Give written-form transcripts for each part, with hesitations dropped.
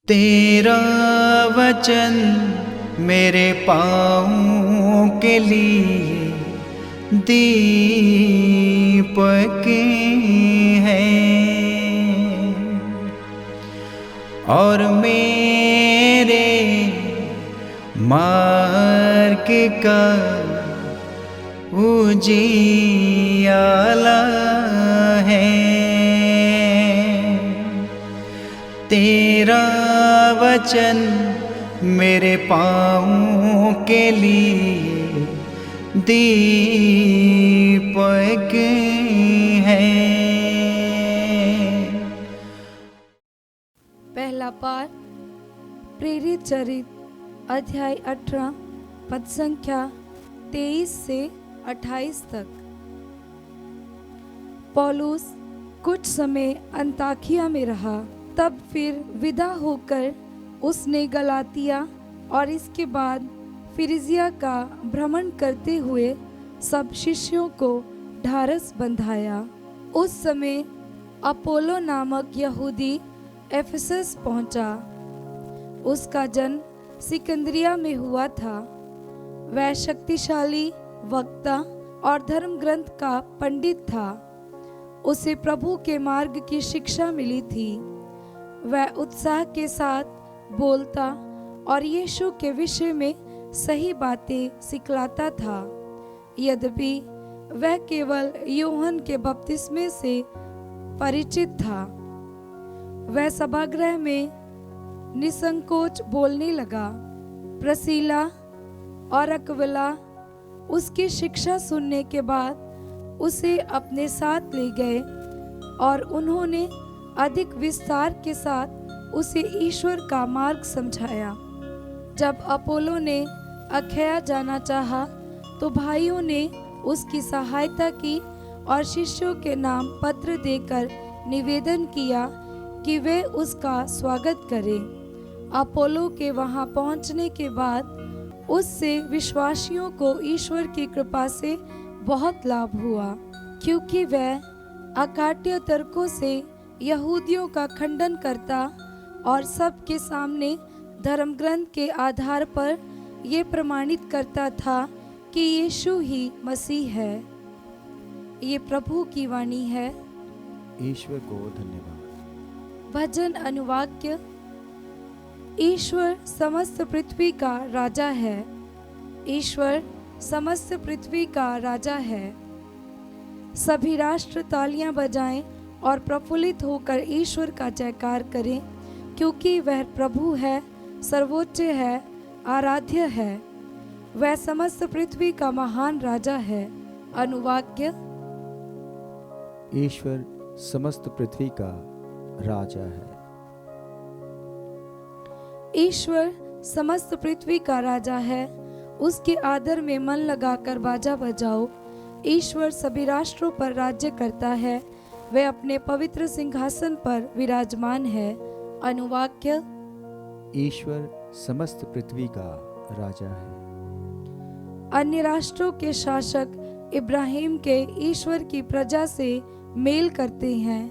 तेरा वचन मेरे पाँवों के लिए दीपक है और मेरे मार्ग का उजियाला है। तेरा वचन मेरे पाँवों के लिए दीपक है। पहला पाठ प्रेरित चरित अध्याय 18 पद संख्या 23 से 28 तक। पौलुस कुछ समय अंताकिया में रहा, तब फिर विदा होकर उसने गलातिया और इसके बाद फिरिजिया का भ्रमण करते हुए सब शिष्यों को ढारस बंधाया। उस समय अपोलो नामक यहूदी एफेसस पहुंचा। उसका जन्म सिकंदरिया में हुआ था। वह शक्तिशाली वक्ता और धर्म ग्रंथ का पंडित था। उसे प्रभु के मार्ग की शिक्षा मिली थी। वह उत्साह के साथ बोलता और यीशु के विषय में सही बातें सिखलाता था। यद्यपि वह केवल यूहन्ना के बपतिस्मे से परिचित था। वह सभागृह में निसंकोच बोलने लगा। प्रिस्किला और अक्विला उसकी शिक्षा सुनने के बाद उसे अपने साथ ले गए और उन्होंने अधिक विस्तार के साथ उसे ईश्वर का मार्ग समझाया। जब अपोलो ने अखया जाना चाहा तो भाइयों ने उसकी सहायता की और शिष्यों के नाम पत्र देकर निवेदन किया कि वे उसका स्वागत करें। अपोलो के वहां पहुंचने के बाद उससे विश्वासियों को ईश्वर की कृपा से बहुत लाभ हुआ, क्योंकि वह अकाट्य तर्कों से यहूदियों का खंडन करता और सबके सामने धर्म ग्रंथ के आधार पर ये प्रमाणित करता था कि यीशु ही मसीह है। ये प्रभु की वाणी है। ईश्वर को धन्यवाद। भजन अनुवाक्य। ईश्वर समस्त पृथ्वी का राजा है। ईश्वर समस्त पृथ्वी का राजा है। सभी राष्ट्र तालियां बजाएं और प्रफुल्लित होकर ईश्वर का जयकार करें, क्योंकि वह प्रभु है, सर्वोच्च है, आराध्य है। वह समस्त पृथ्वी का महान राजा है। अनुवाक्य। ईश्वर समस्त पृथ्वी का राजा है। ईश्वर समस्त पृथ्वी का राजा है। उसके आदर में मन लगाकर बाजा बजाओ। ईश्वर सभी राष्ट्रों पर राज्य करता है। वह अपने पवित्र सिंहासन पर विराजमान है। अनुवाक्य। ईश्वर समस्त पृथ्वी का राजा है। अन्य राष्ट्रों के शासक इब्राहिम के ईश्वर की प्रजा से मेल करते हैं।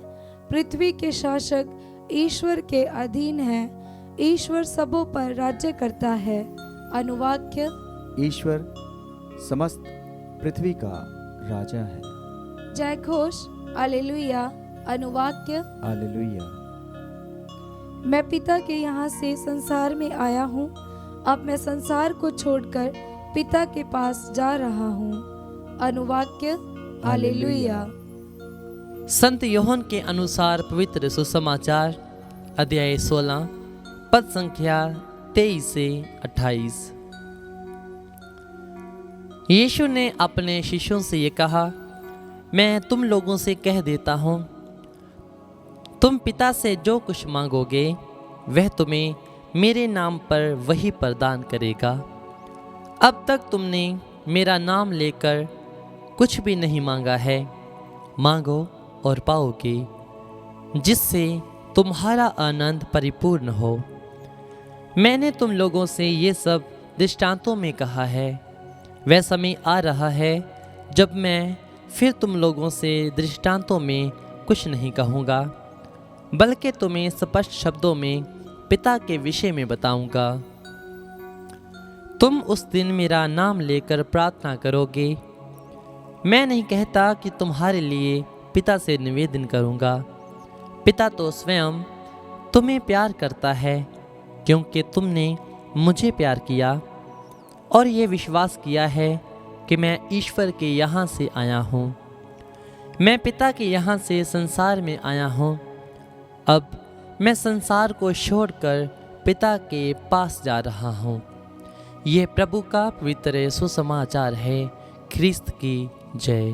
पृथ्वी के शासक ईश्वर के अधीन हैं। ईश्वर सबों पर राज्य करता है। अनुवाक्य। ईश्वर समस्त पृथ्वी का राजा है। जय घोष। हालेलुया। अनुवाक्य। हालेलुया। मैं पिता के यहाँ से संसार में आया हूँ। अब मैं संसार को छोड़कर पिता के पास जा रहा हूँ। अनुवाक्य। हालेलुया। संत यूहन्ना के अनुसार पवित्र सुसमाचार अध्याय 16 पद संख्या 23 से 28। यीशु ने अपने शिष्यों से ये कहा, मैं तुम लोगों से कह देता हूँ, तुम पिता से जो कुछ मांगोगे वह तुम्हें मेरे नाम पर वही प्रदान करेगा। अब तक तुमने मेरा नाम लेकर कुछ भी नहीं मांगा है। मांगो और पाओगे, जिससे तुम्हारा आनंद परिपूर्ण हो। मैंने तुम लोगों से ये सब दृष्टांतों में कहा है। वह समय आ रहा है जब मैं फिर तुम लोगों से दृष्टांतों में कुछ नहीं कहूँगा, बल्कि तुम्हें स्पष्ट शब्दों में पिता के विषय में बताऊंगा। तुम उस दिन मेरा नाम लेकर प्रार्थना करोगे। मैं नहीं कहता कि तुम्हारे लिए पिता से निवेदन करूंगा। पिता तो स्वयं तुम्हें प्यार करता है, क्योंकि तुमने मुझे प्यार किया और ये विश्वास किया है कि मैं ईश्वर के यहाँ से आया हूँ। मैं पिता के यहाँ से संसार में आया हूँ। अब मैं संसार को छोड़कर पिता के पास जा रहा हूँ। यह प्रभु का पवित्र सुसमाचार है। ख्रिस्त की जय।